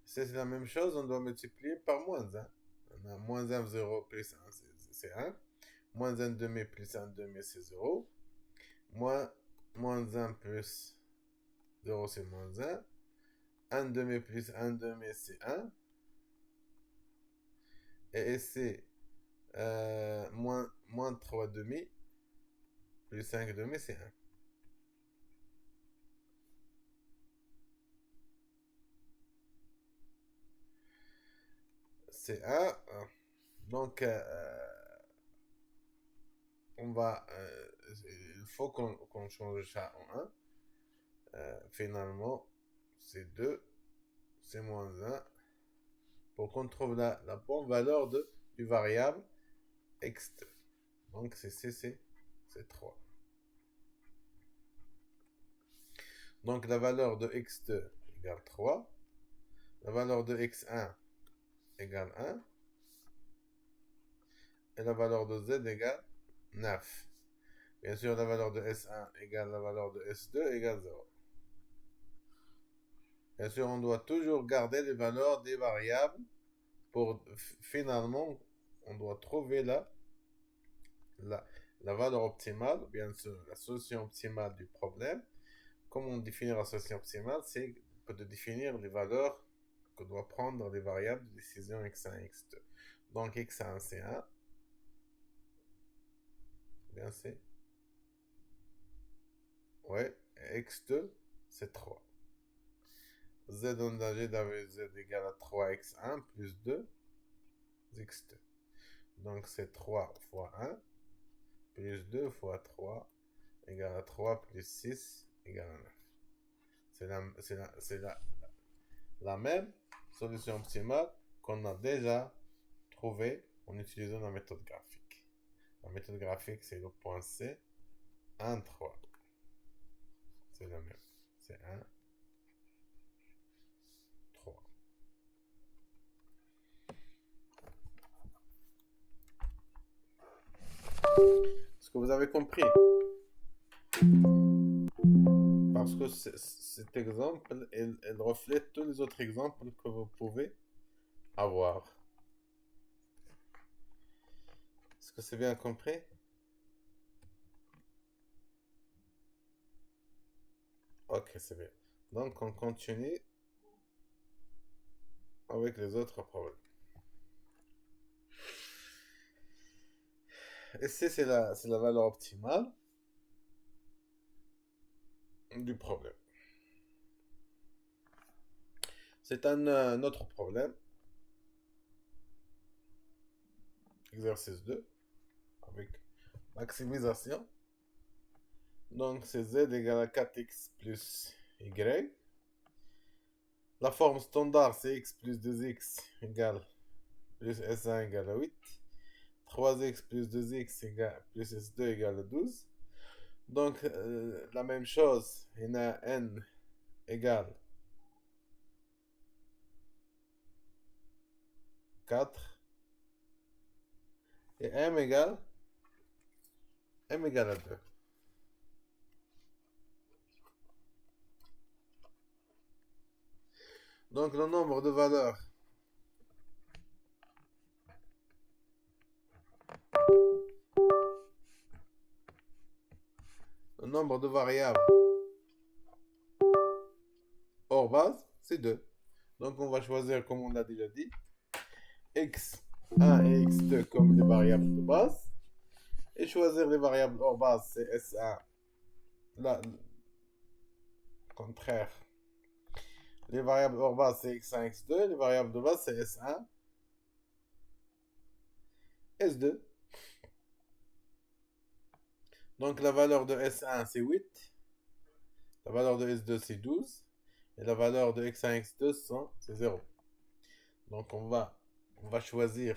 C'est la même chose, on doit multiplier par moins 1. On a moins 1, 0 plus 1, c'est 1. Moins 1 demi plus 1 demi, c'est 0. Moins 1 plus 0, c'est moins 1. 1 demi plus 1 demi, c'est 1. Et c'est moins 3 demi plus 5 demi, c'est 1. C'est 1. Donc, on va il faut qu'on change ça en 1. Finalement, c'est 2, c'est moins 1. Pour qu'on trouve la bonne valeur du variable x2. Donc c'est 3. Donc la valeur de x2 égale 3. La valeur de x1 égale 1. Et la valeur de z égale 9. Bien sûr, la valeur de S1 égale la valeur de S2 égale 0. Bien sûr, on doit toujours garder les valeurs des variables pour finalement, on doit trouver la valeur optimale, bien sûr, la solution optimale du problème. Comment on définit la solution optimale? C'est de définir les valeurs que doit prendre les variables de décision x1 et x2. Donc x1 c'est 1. Bien c'est. Ouais, x2 c'est 3. Z en danger d'AV Z égale à 3x1 plus 2 x2. Donc c'est 3 fois 1 plus 2 fois 3 égale à 3 plus 6 égale à 9. C'est la même solution optimale qu'on a déjà trouvée en utilisant la méthode graphique. La méthode graphique, c'est le point C, 1, 3. C'est le même. C'est 1, 3. Est-ce que vous avez compris? Parce que cet exemple, il reflète tous les autres exemples que vous pouvez avoir. Est-ce que c'est bien compris? Ok, c'est bien. Donc, on continue avec les autres problèmes. Ici, c'est la valeur optimale du problème. C'est un autre problème. Exercice 2. Avec maximisation. Donc, c'est z égale à 4x plus y. La forme standard, c'est x plus 2x égale plus s1 égale à 8. 3x plus 2x égale plus s2 égale à 12. Donc, la même chose, il y a n égale 4 et m égale à 2. Donc, le nombre de valeurs variables hors base, c'est 2. Donc, on va choisir, comme on l'a déjà dit, x1 et x2 comme les variables de base. Et choisir les variables hors base, c'est S1. Là, contraire. Les variables hors base, c'est x1, x2. Les variables de base, c'est S1, S2. Donc, la valeur de S1, c'est 8. La valeur de S2, c'est 12. Et la valeur de x1, x2, c'est 0. Donc, on va choisir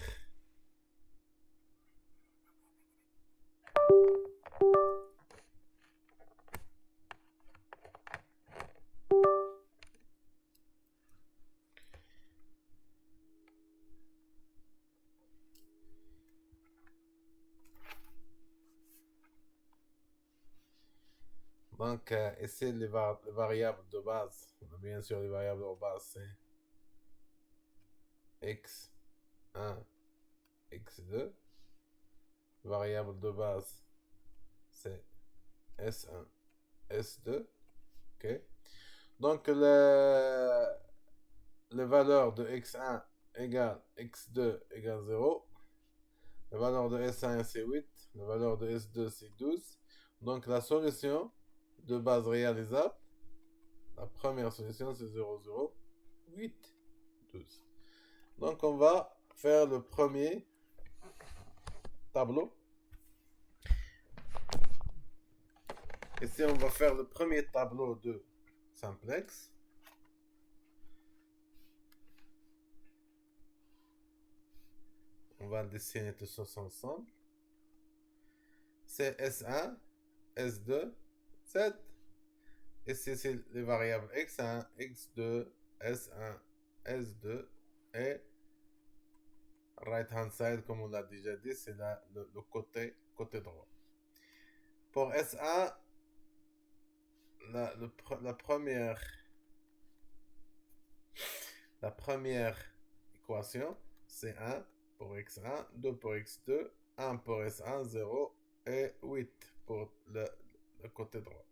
donc, ici, les variables de base. Bien sûr, les variables de base, c'est x1, x2. Variable de base, c'est S1, S2. Ok. Donc, les valeurs de x1 égale x2 égale 0. La valeur de S1 c'est 8. La valeur de S2 c'est 12. Donc, la solution de base réalisable, la première solution c'est 0, 0, 8, 12. Donc, on va faire le premier tableau. Ici, on va faire le premier tableau de simplex. On va dessiner tout ça ensemble. C'est S1, S2, Z. Ici, c'est les variables X1, X2, S1, S2 et right hand side, comme on l'a déjà dit, c'est le côté droit. Pour S1, la première équation, c'est 1 pour x1, 2 pour x2, 1 pour s1, 0 et 8 pour le côté droit.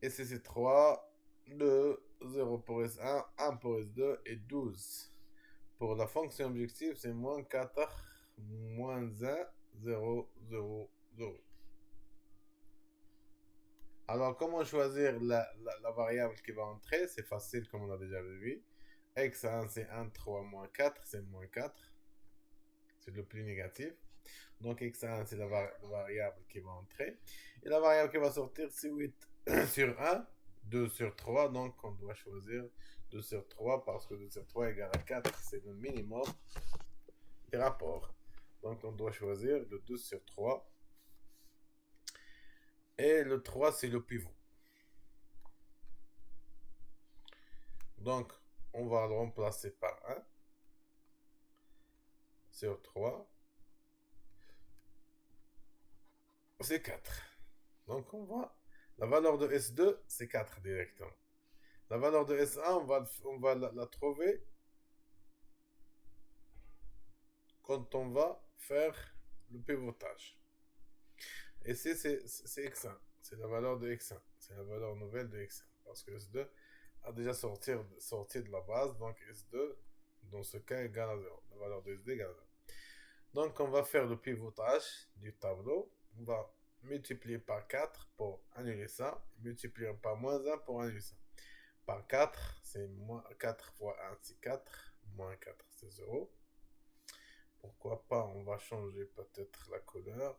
Ici, c'est 3, 2, 0 pour s1, 1 pour s2 et 12. Pour la fonction objective, c'est moins 4, moins 1, 0, 0, 0. Alors, comment choisir la variable qui va entrer? C'est facile, comme on a déjà vu. X1, c'est 1, 3, moins 4, c'est moins 4. C'est le plus négatif. Donc, X1, c'est la variable qui va entrer. Et la variable qui va sortir, c'est 8 sur 1, 2 sur 3. Donc, on doit choisir 2 sur 3 parce que 2 sur 3 égale à 4. C'est le minimum des rapports. Donc, on doit choisir le 2 sur 3. Et le 3, c'est le pivot. Donc, on va le remplacer par 1 sur 3. C'est 4. Donc, la valeur de S2, c'est 4 directement. La valeur de S1, on va la trouver quand on va faire le pivotage. Ici, c'est X1. C'est la valeur de X1. C'est la valeur nouvelle de X1. Parce que S2 a déjà sorti de la base. Donc S2, dans ce cas, égale à 0. La valeur de S2 égale à 0. Donc, on va faire le pivotage du tableau. On va multiplier par 4 pour annuler ça. Multiplier par moins 1 pour annuler ça. Par 4, c'est moins 4 fois 1, c'est 4. Moins 4, c'est 0. Pourquoi pas, on va changer peut-être la couleur.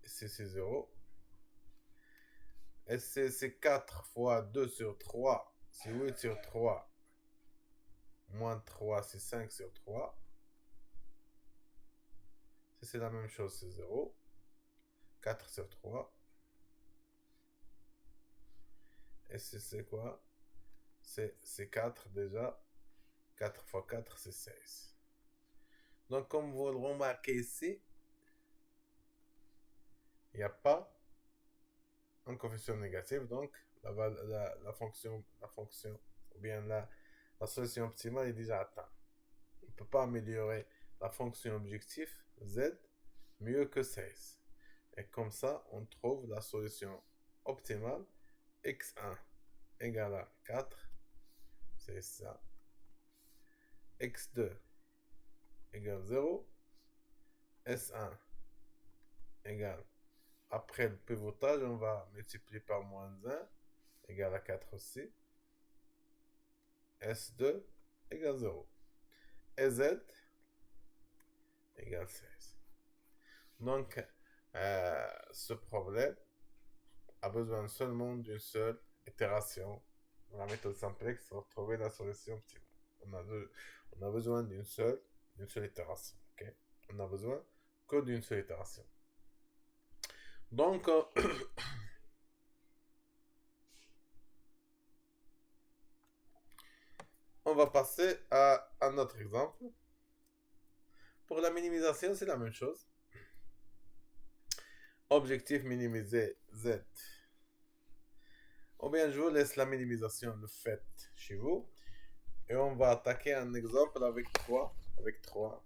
Ici, c'est 0. Et c'est 4 fois 2 sur 3, c'est 8 sur 3. Moins 3, c'est 5 sur 3. C'est la même chose, c'est 0. 4 sur 3. Et c'est quoi? C'est 4 déjà. 4 fois 4, c'est 16. Donc, comme vous le remarquez ici, il n'y a pas un coefficient négatif. Donc, la fonction, ou bien la solution optimale est déjà atteinte. On ne peut pas améliorer la fonction objectif z mieux que 16. Et comme ça, on trouve la solution optimale x1 égale à 4. C'est ça. x2 égale 0. S1 égale, après le pivotage, on va multiplier par moins 1 égale à 4 aussi. S2 égale 0. Et Z égale 16. Donc, ce problème a besoin seulement d'une seule itération dans la méthode simplex pour trouver la solution optimale. On a besoin d'une seule itération. Okay? On n'a besoin que d'une seule itération. Donc, on va passer à un autre exemple. Pour la minimisation, c'est la même chose. Objectif minimiser Z. Ou bien je vous laisse la minimisation, le fait chez vous. Et on va attaquer un exemple avec 3. Avec 3.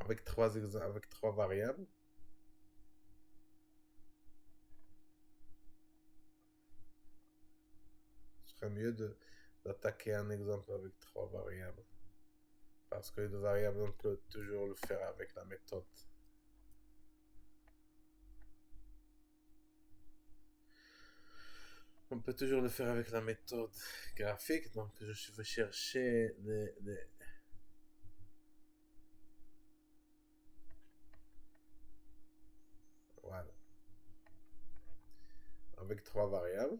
Avec 3 variables. Ce serait mieux d'attaquer un exemple avec 3 variables. Parce que les 2 variables, on peut toujours le faire avec la méthode. On peut toujours le faire avec la méthode graphique. Donc, je vais chercher les... Voilà. Avec 3 variables.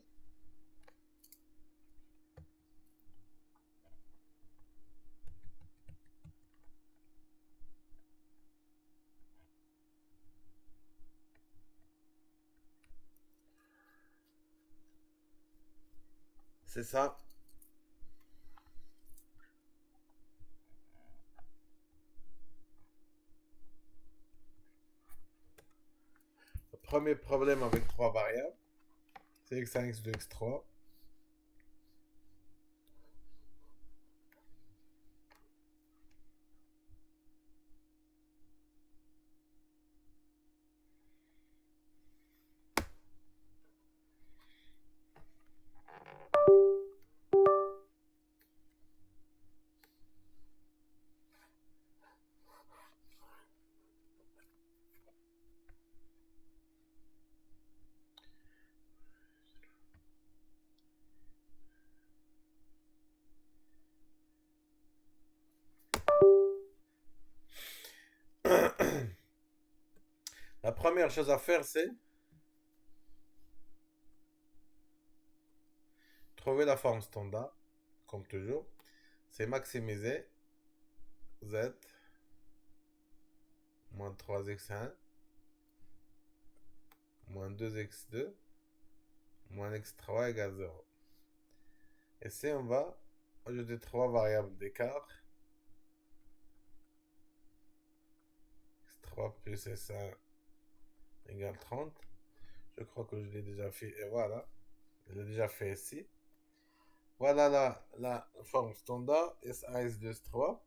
C'est ça. Le premier problème avec 3 variables, c'est x1, x2, x3. La première chose à faire, c'est trouver la forme standard, comme toujours. C'est maximiser z moins 3x1 moins 2x2 moins x3 égale 0. Ici, on va ajouter 3 variables d'écart. x3 plus s1 égale 30. Je crois que je l'ai déjà fait. Et voilà. Je l'ai déjà fait ici. Voilà la forme standard. S1, S2, S3.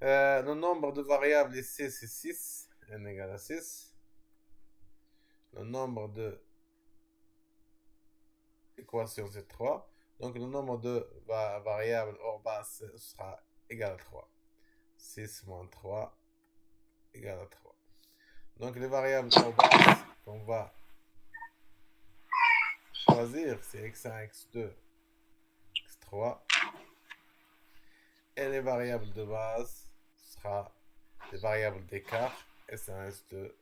Le nombre de variables ici, c'est 6. N égale à 6. Le nombre de équations, c'est 3. Donc, le nombre de variables hors base sera égal à 3. 6 moins 3 égale à 3. Donc, les variables hors base qu'on va choisir, c'est x1, x2, x3. Et les variables de base sera les variables d'écart, S1, S2,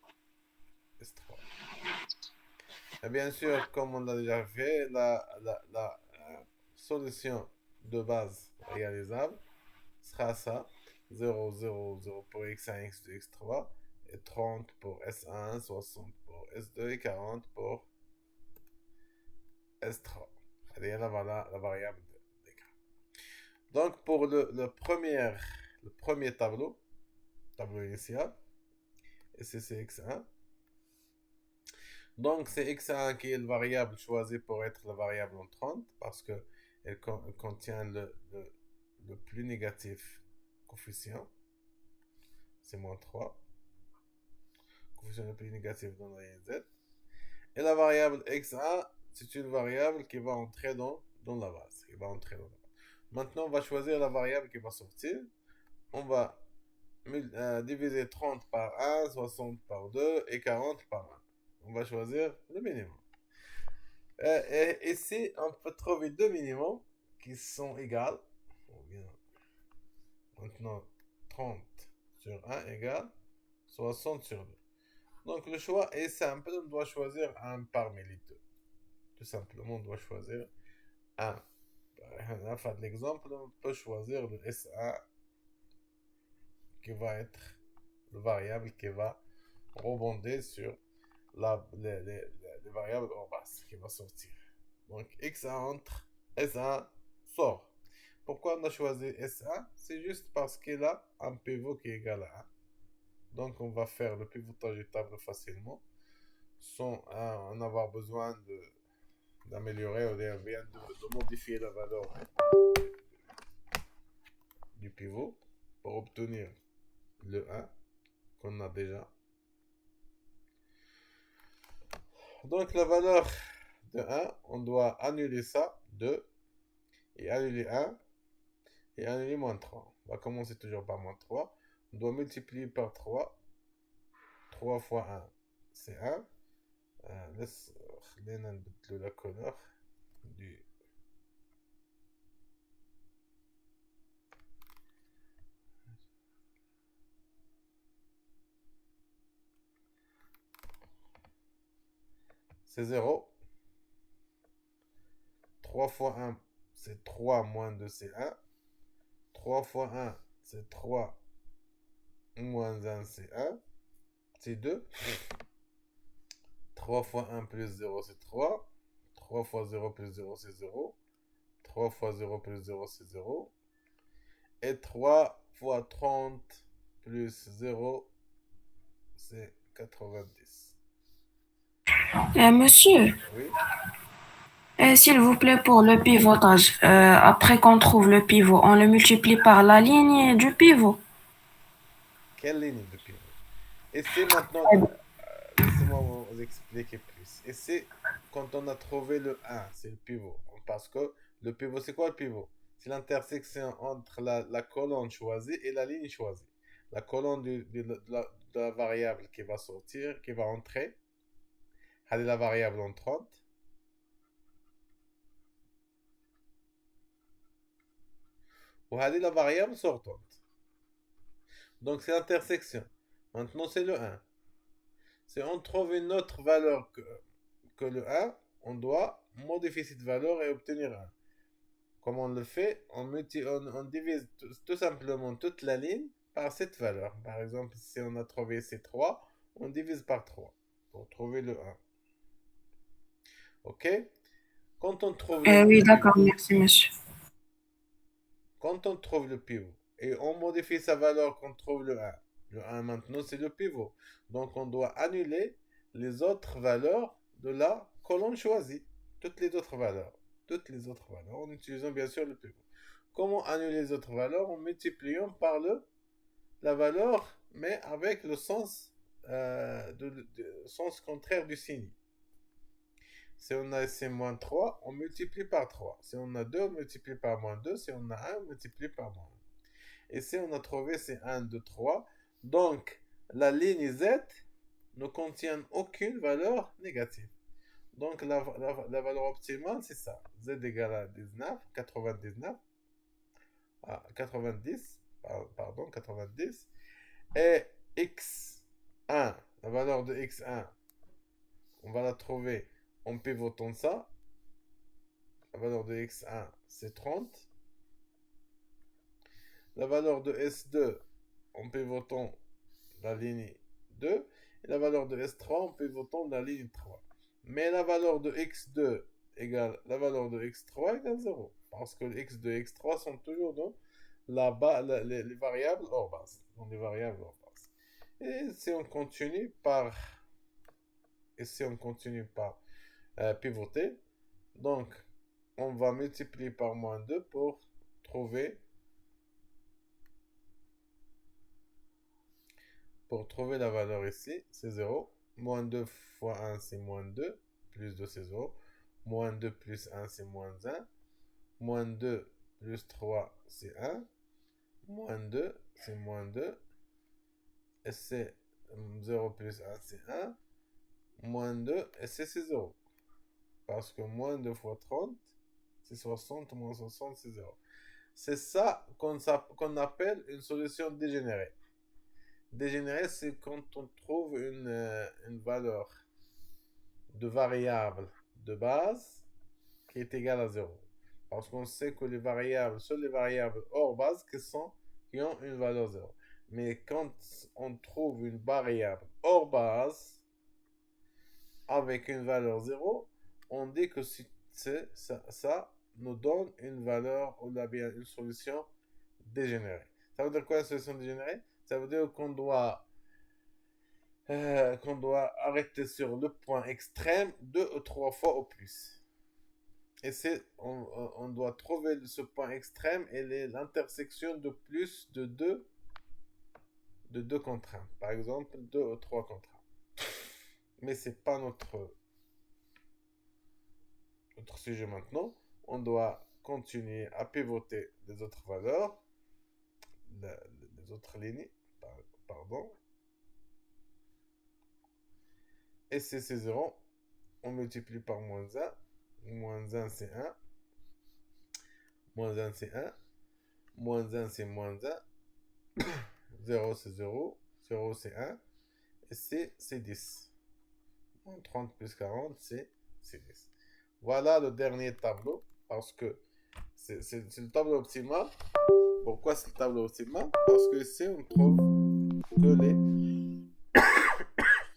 S3. Et bien sûr, comme on l'a déjà fait, la solution de base réalisable sera ça. 0, 0, 0 pour x1, x2, x3. Et 30 pour S1, 60 pour S2 et 40 pour S3. C'est-à-dire la variable d'écart. Donc pour le premier tableau initial, et c'est x1. Donc c'est x1 qui est la variable choisie pour être la variable en 30 parce qu'elle contient le plus négatif coefficient, c'est moins 3. Coefficient le plus négatif dans la z. Et la variable x1, c'est une variable qui va entrer dans la base. Maintenant, on va choisir la variable qui va sortir. On va diviser 30 par 1, 60 par 2 et 40 par 1. On va choisir le minimum. Et ici, on peut trouver deux minimums qui sont égales. Maintenant, 30 sur 1 égale 60 sur 2. Donc le choix est simple, on doit choisir un parmi les deux. Tout simplement, on doit choisir un. À la fin de l'exemple, on peut choisir le S1 qui va être le variable qui va rebondir sur les variables en basse qui va sortir. Donc x1 entre, S1 sort. Pourquoi on a choisi S1? C'est juste parce qu'il a un pivot qui est égal à 1. Donc on va faire le pivotage du tableau facilement sans en avoir besoin d'améliorer ou bien de modifier la valeur du pivot pour obtenir le 1 qu'on a déjà. Donc la valeur de 1, on doit annuler ça, 2, et annuler 1, et annuler moins 3. On va commencer toujours par moins 3. On doit multiplier par 3. 3 fois 1, c'est 1. خلينا نبدلو la couleur. du c'est 0. 3 fois 1, c'est 3 moins 2, c'est 1. 3 fois 1, c'est 3 moins 1, c'est 1. C'est 2. 3 fois 1 plus 0, c'est 3. 3 fois 0 plus 0, c'est 0. 3 fois 0 plus 0, c'est 0. Et 3 fois 30 plus 0, c'est 90. Monsieur, Oui. s'il vous plaît, pour le pivotage, après qu'on trouve le pivot, on le multiplie par la ligne du pivot. Quelle ligne de pivot? Et c'est maintenant de... Laissez-moi vous expliquer plus. Et c'est quand on a trouvé le 1, c'est le pivot. Parce que le pivot, c'est quoi le pivot? C'est l'intersection entre la colonne choisie et la ligne choisie. La colonne de la variable qui va sortir, qui va entrer, elle est la variable entrante. Ou elle est la variable sortante. Donc c'est l'intersection. Maintenant c'est le 1. Si on trouve une autre valeur que le 1, on doit modifier cette valeur et obtenir 1. Comment on le fait? On divise tout simplement toute la ligne par cette valeur. Par exemple, si on a trouvé C3, on divise par 3 pour trouver le 1. OK? Quand on trouve le Oui, d'accord, pivot, merci, monsieur. quand on trouve le pivot et on modifie sa valeur qu'on trouve le 1, le 1 maintenant c'est le pivot. Donc on doit annuler les autres valeurs de la colonne choisie. Toutes les autres valeurs. Toutes les autres valeurs en utilisant bien sûr le pivot. Comment annuler les autres valeurs? En multipliant par la valeur, mais avec le sens, sens contraire du signe. Si on a c moins 3, on multiplie par 3. Si on a 2, on multiplie par moins 2. Si on a 1, on multiplie par moins 1. Et si on a trouvé c'est 1, 2, 3, donc la ligne Z ne contient aucune valeur négative. Donc la valeur optimale, c'est ça. Z égale à 19, 99, 90, pardon, 90. Et x1, la valeur de x1, on va la trouver en pivotant ça. La valeur de x1, c'est 30. La valeur de S2, en pivotant la ligne 2. Et la valeur de S3, en pivotant la ligne 3. Mais la valeur de x2 égale la valeur de x3 égale 0. Parce que x2 et x3 sont toujours dans les variables hors base. Dans les variables hors base. Et si on continue par, pivoter, donc on va multiplier par moins 2 pour trouver la valeur ici, c'est 0. Moins 2 fois 1, c'est moins 2. Plus 2, c'est 0. Moins 2 plus 1, c'est moins 1. Moins 2 plus 3, c'est 1. Moins 2, c'est moins 2. Et c'est 0 plus 1, c'est 1. Moins 2, et c'est 0. Parce que moins 2 fois 30, c'est 60. Moins 60, c'est 0. C'est ça qu'on appelle une solution dégénérée. Dégénérée, c'est quand on trouve une valeur de variable de base qui est égale à 0. Parce qu'on sait que seules les variables hors base qui ont une valeur 0. Mais quand on trouve une variable hors base avec une valeur 0, on dit que ça nous donne une valeur ou bien une solution dégénérée. Ça veut dire quoi une solution dégénérée? Ça veut dire qu'on doit arrêter sur le point extrême 2 ou 3 fois au plus. Et on doit trouver ce point extrême et l'intersection de plus de deux contraintes. Par exemple, 2 ou 3 contraintes. Mais ce n'est pas notre sujet maintenant. On doit continuer à pivoter les autres valeurs, les autres lignes, pardon. Et c'est 0, on multiplie par moins 1, Moins 1, c'est 1. Moins 1, c'est 1. Moins 1, c'est moins 1. 0, c'est 0. 0, c'est 1. Et C, c'est 10. Moins 30 plus 40, c'est 10. Voilà le dernier tableau. Parce que c'est le tableau optimal. Pourquoi c'est le tableau optimal? Parce que ici, on trouve que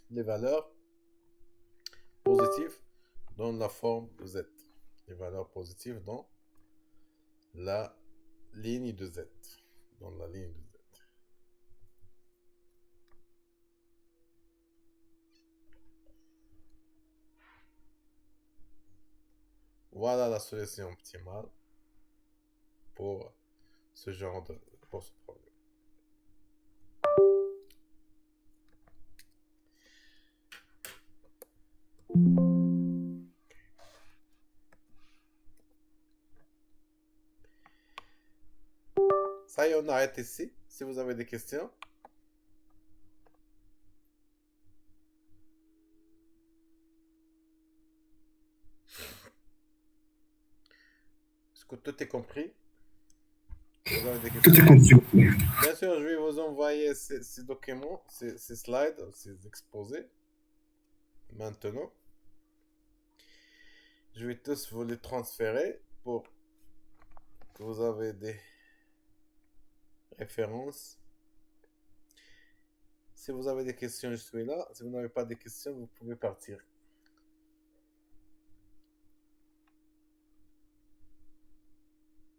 les valeurs positives dans la forme de Z. Les valeurs positives dans la ligne de Z. Dans la ligne de Z. Voilà la solution optimale pour ce genre de pour ce problème. Ça y est, on arrête ici. Si vous avez des questions. Est-ce que tout est compris? Vous avez des questions? Tout est compris. Bien sûr, je vais vous envoyer ces documents, ces slides, ces exposés. Maintenant, je vais tous vous les transférer pour que vous avez des références. Si vous avez des questions, je suis là. Si vous n'avez pas de questions, vous pouvez partir.